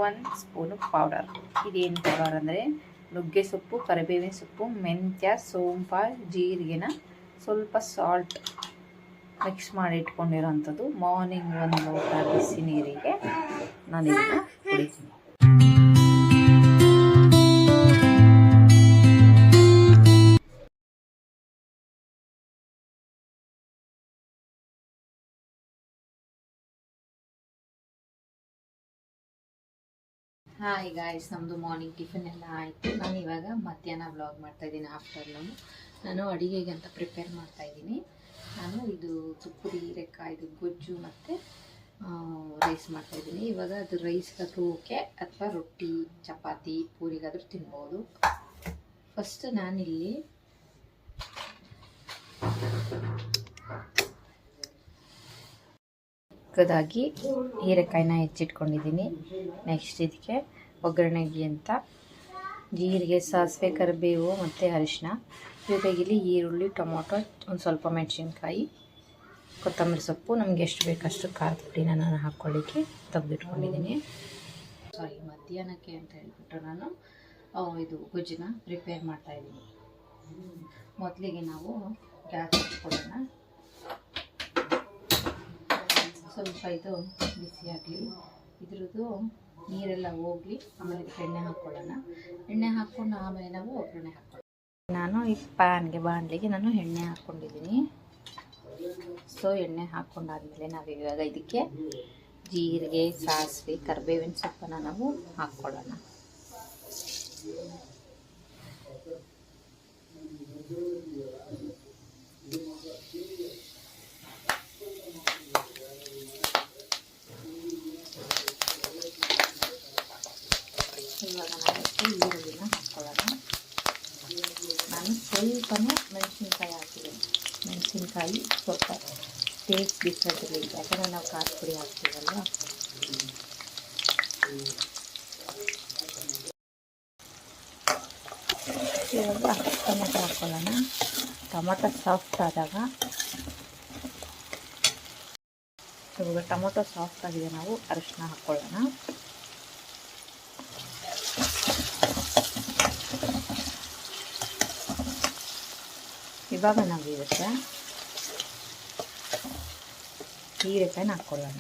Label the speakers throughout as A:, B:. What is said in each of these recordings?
A: 1 spoon powder. ಇದೇನು powder ಅಂದರೆ ನುಗ್ಗೆ ಸೊಪ್ಪು, ಕರಿಬೇವಿನ ಸೊಪ್ಪು, ಮೆಂತ್ಯ, ಸೋಂಪು, ಜೀರಿಗೆನ ಸ್ವಲ್ಪ ಸಾಲ್ಟ್ ಮಿಕ್ಸ್ ಮಾಡಿ ಇಟ್ಕೊಂಡಿರೋಂಥದ್ದು. ಮಾರ್ನಿಂಗ್ 1 ಲೋಟ ಬಿಸಿ ನೀರಿಗೆ ನಾನು ಇದನ್ನು ಕುಡಿತೀನಿ. ಹಾಯ್ ಗಾಯ್ಸ್, ನಮ್ಮದು ಮಾರ್ನಿಂಗ್ ಟಿಫಿನ್ ಎಲ್ಲ ಆಯಿತು. ನಾನು ಇವಾಗ ಮಧ್ಯಾಹ್ನ ವ್ಲಾಗ್ ಮಾಡ್ತಾಯಿದ್ದೀನಿ. ಆಫ್ಟರ್ನೂನ್ ನಾನು ಅಡುಗೆಗೆ ಅಂತ ಪ್ರಿಪೇರ್ ಮಾಡ್ತಾಯಿದ್ದೀನಿ. ನಾನು ಇದು ತುಪ್ಪದ ಹೀರೆಕಾಯ್ದು ಗೊಜ್ಜು ಮತ್ತು ರೈಸ್ ಮಾಡ್ತಾಯಿದ್ದೀನಿ. ಇವಾಗ ಅದು ರೈಸ್ಗಾದರೂ ಓಕೆ ಅಥವಾ ರೊಟ್ಟಿ, ಚಪಾತಿ, ಪೂರಿಗಾದರೂ ತಿನ್ಬೋದು. ಫಸ್ಟ್ ನಾನಿಲ್ಲಿ ಚಿಕ್ಕದಾಗಿ ಹೀರೆಕಾಯಿನ ಹೆಚ್ಚಿಟ್ಕೊಂಡಿದ್ದೀನಿ. ನೆಕ್ಸ್ಟ್ ಇದಕ್ಕೆ ಒಗ್ಗರಣೆಗೆ ಅಂತ ಜೀರಿಗೆ, ಸಾಸಿವೆ, ಕರಿಬೇವು ಮತ್ತು ಅರಿಶಿನ. ಜೊತೆಗಿಲ್ಲಿ ಈರುಳ್ಳಿ, ಟೊಮೊಟೊ, ಒಂದು ಸ್ವಲ್ಪ ಮೆಣಸಿನ್ಕಾಯಿ, ಕೊತ್ತಂಬರಿ ಸೊಪ್ಪು, ನಮಗೆ ಎಷ್ಟು ಬೇಕಷ್ಟು ಖಾರದ ಪುಡಿನ ನಾನು ಹಾಕ್ಕೊಳ್ಳಿಕ್ಕೆ ತೆಗೆದಿಟ್ಕೊಂಡಿದ್ದೀನಿ. ಮಧ್ಯಾಹ್ನಕ್ಕೆ ಅಂತ ಹೇಳ್ಬಿಟ್ಟು ನಾನು ಇದು ಗೊಜ್ಜನ್ನ ಪ್ರಿಪೇರ್ ಮಾಡ್ತಾಯಿದ್ದೀನಿ. ಮೊದಲಿಗೆ ನಾವು ಗ್ಯಾಸ್ ಹಚ್ಕೊಳ್ಳೋಣ. ಸ್ವಲ್ಪ ಇದು ಬಿಸಿ ಆಗಲಿ, ಇದ್ರದ್ದು ನೀರೆಲ್ಲ ಹೋಗಲಿ, ಆಮೇಲೆ ಇದಕ್ಕೆ ಎಣ್ಣೆ ಹಾಕ್ಕೊಳ್ಳೋಣ. ಎಣ್ಣೆ ಹಾಕ್ಕೊಂಡು ಆಮೇಲೆ ನಾವು ಒಗ್ಗರಣೆ ಹಾಕ್ಕೊಳ್ಳೋಣ. ನಾನು ಈ ಬಾಣಲಿಗೆ ನಾನು ಎಣ್ಣೆ ಹಾಕ್ಕೊಂಡಿದ್ದೀನಿ. ಸೊ ಎಣ್ಣೆ ಹಾಕ್ಕೊಂಡಾದ್ಮೇಲೆ ನಾವು ಇವಾಗ ಇದಕ್ಕೆ ಜೀರಿಗೆ, ಸಾಸಿವೆ, ಕರಿಬೇವಿನ ಸೊಪ್ಪನ್ನು ನಾವು ಹಾಕ್ಕೊಳ್ಳೋಣ. ಇವಾಗ ನಾವು ಈರುಳ್ಳಿನ ಹಾಕ್ಕೊಳ್ಳೋಣ. ನಾನು ಸ್ವಲ್ಪನೇ ಮೆಣಸಿನ್ಕಾಯಿ ಹಾಕಿದ್ದೀನಿ. ಮೆಣಸಿನ್ಕಾಯಿ ಸ್ವಲ್ಪ ಟೇಸ್ಟ್ ಡಿಫ್ರೆಂಟ್ ಇರಲಿ, ಯಾಕಂದರೆ ನಾವು ಖಾರ ಪುಡಿ ಹಾಕ್ತೀವಲ್ವ. ಇವಾಗ ಟೊಮೆಟೊ ಹಾಕ್ಕೊಳ್ಳೋಣ. ಟೊಮೆಟೊ ಸಾಫ್ಟ್ ಆದಾಗ, ಇವಾಗ ಟೊಮೆಟೊ ಸಾಫ್ಟ್ ಆಗಿದೆ, ನಾವು ಅರಿಶಿನ ಹಾಕ್ಕೊಳ್ಳೋಣ. ಇವಾಗ ನಾವು ಇದಕ್ಕೆ ಹೀರೆಕಾಯಿನ ಹಾಕ್ಕೊಳ್ಳೋಣ.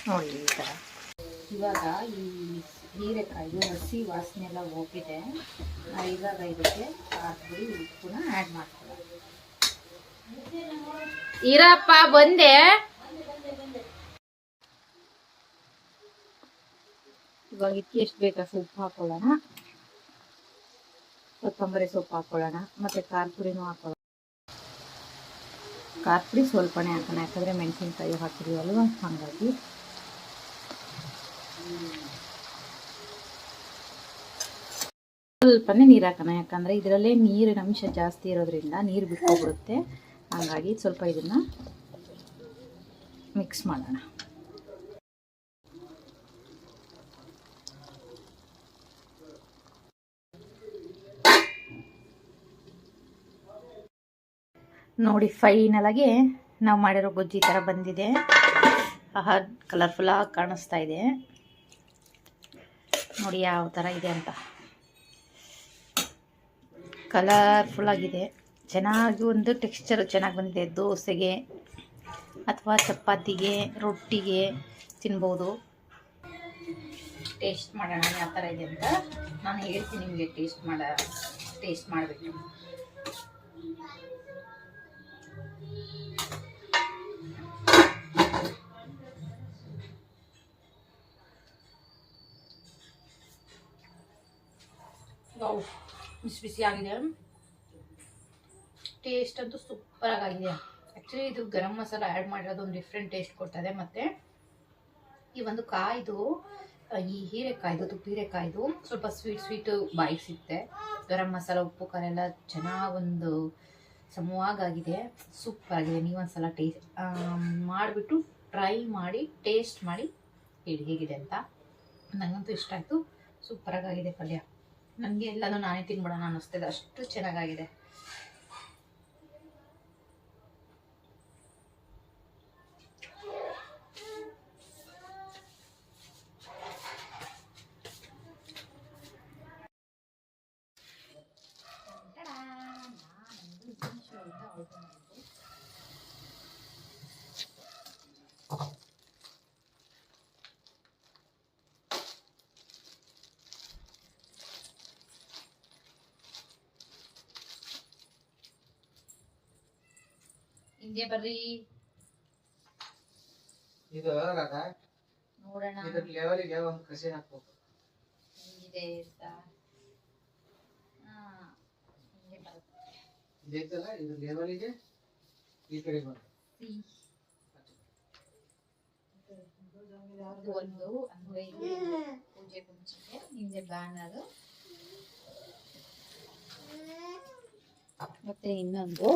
A: ನೋಡಿ ಈ ಥರ. ಇವಾಗ ಈ ಹೀರೆಕಾಯಿ ಹಸಿ ವಾಸನೆ ಎಲ್ಲ ಹೋಗಿದೆ. ಇವಾಗ ಇದಕ್ಕೆ ಖಾರದ ಪುಡಿ, ಉಪ್ಪನ್ನ ಆ್ಯಡ್ ಮಾಡ್ಕೊಳ್ಳೋಣ. ಇರಪ್ಪ ಬಂದೆ. ಇವಾಗ ಇದಕ್ಕೆ ಎಷ್ಟು ಬೇಕಾಷ್ಟು ಉಪ್ಪು ಹಾಕ್ಕೊಳ್ಳೋಣ. ಕೊತ್ತಂಬರಿ ಸೊಪ್ಪು ಹಾಕ್ಕೊಳ್ಳೋಣ ಮತ್ತು ಖಾರದ ಪುಡಿನೂ ಹಾಕ್ಕೊಳ್ಳೋಣ. ಖಾರದ ಪುಡಿ ಸ್ವಲ್ಪನೇ ಹಾಕೋಣ, ಯಾಕಂದರೆ ಮೆಣಸಿನ್ಕಾಯಿ ಹಾಕಿದ್ದೀವಲ್ವ, ಹಾಗಾಗಿ. ಸ್ವಲ್ಪನೇ ನೀರು ಹಾಕೋಣ, ಯಾಕಂದರೆ ಇದರಲ್ಲೇ ನೀರಿನ ಅಂಶ ಜಾಸ್ತಿ ಇರೋದ್ರಿಂದ ನೀರು ಬಿಟ್ಕೊಬಿಡುತ್ತೆ. ಹಾಗಾಗಿ ಸ್ವಲ್ಪ ಇದನ್ನು ಮಿಕ್ಸ್ ಮಾಡೋಣ. ನೋಡಿ, ಫೈನಲಾಗಿ ನಾವು ಮಾಡಿರೋ ಗೊಜ್ಜು ಈ ಥರ ಬಂದಿದೆ. ಕಲರ್ಫುಲ್ಲಾಗಿ ಕಾಣಿಸ್ತಾ ಇದೆ ನೋಡಿ ಯಾವ ಥರ ಇದೆ ಅಂತ. ಕಲರ್ಫುಲ್ಲಾಗಿದೆ, ಚೆನ್ನಾಗಿ ಒಂದು ಟೆಕ್ಸ್ಚರ್ ಚೆನ್ನಾಗಿ ಬಂದಿದೆ. ದೋಸೆಗೆ ಅಥವಾ ಚಪಾತಿಗೆ, ರೊಟ್ಟಿಗೆ ತಿನ್ಬೋದು. ಟೇಸ್ಟ್ ಮಾಡೋಣ ಯಾವ ಥರ ಇದೆ ಅಂತ. ನಾನು ಹೇಳ್ತೀನಿ ನಿಮಗೆ ಟೇಸ್ಟ್ ಮಾಡಬೇಕು. ಬಿಸಿ ಬಿಸಿ ಆಗಿದೆ. ಟೇಸ್ಟ್ ಅಂತೂ ಸೂಪರ್ ಆಗಿದೆ. ಆ್ಯಕ್ಚುಲಿ ಇದು ಗರಂ ಮಸಾಲ ಆ್ಯಡ್ ಮಾಡಿರೋದು ಒಂದು ಡಿಫ್ರೆಂಟ್ ಟೇಸ್ಟ್ ಕೊಡ್ತದೆ. ಮತ್ತು ಈ ಒಂದು ಕಾಯ್ದು ಈ ಹೀರೆಕಾಯ್ದು ತುಪ್ಪ ಹೀರೆಕಾಯ್ದು ಸ್ವಲ್ಪ ಸ್ವೀಟ್ ಬಾಯಿಗೆ ಸಿಗುತ್ತೆ. ಗರಂ ಮಸಾಲ ಉಪ್ಪು ಖಾರ ಎಲ್ಲ ಚೆನ್ನಾಗಿ ಒಂದು ಸಮವಾಗಿದೆ, ಸೂಪರ್ ಆಗಿದೆ. ನೀವೊಂದ್ಸಲ ಮಾಡಿಬಿಟ್ಟು ಟ್ರೈ ಮಾಡಿ ಟೇಸ್ಟ್ ಮಾಡಿ ಹೇಳಿ ಹೇಗಿದೆ ಅಂತ. ನನಗಂತೂ ಇಷ್ಟ ಆಯಿತು, ಸೂಪರಾಗಿದೆ ಪಲ್ಯ. ನನಗೆ ಎಲ್ಲನೂ ನಾನೇ ತಿನ್ಬಿಡೋಣ ಅನ್ನಿಸ್ತಿದೆ, ಅಷ್ಟು ಚೆನ್ನಾಗಾಗಿದೆ. ಹಿಂದೆ ಬರ್ರಿ,
B: ಇದು
A: ನೋಡೋಣ
B: ಇದ್ರ ಲೆವೆಲ್ಗೆ ಒಂದು ಕಸಿ ಹಾಕ್ಬೇಕು.
A: ಹಿಂಗಿದೆ ಅಂತ. ಹಿಂಗೆ ಬರುತ್ತೆ
B: ಇದೈತಲ್ಲ, ಇದ್ರ ಲೆವೆಲ್ಗೆ ಈ ಕಡೆ ಬರುತ್ತೆ.
A: ಇದು ಒಂದು ಅಂದ್ರೆ ಪೂಜೆ ಮುಂಚೆಗೆ ಹಿಂದೆ ಬ್ಯಾನರ್, ಮತ್ತೆ ಇನ್ನೊಂದು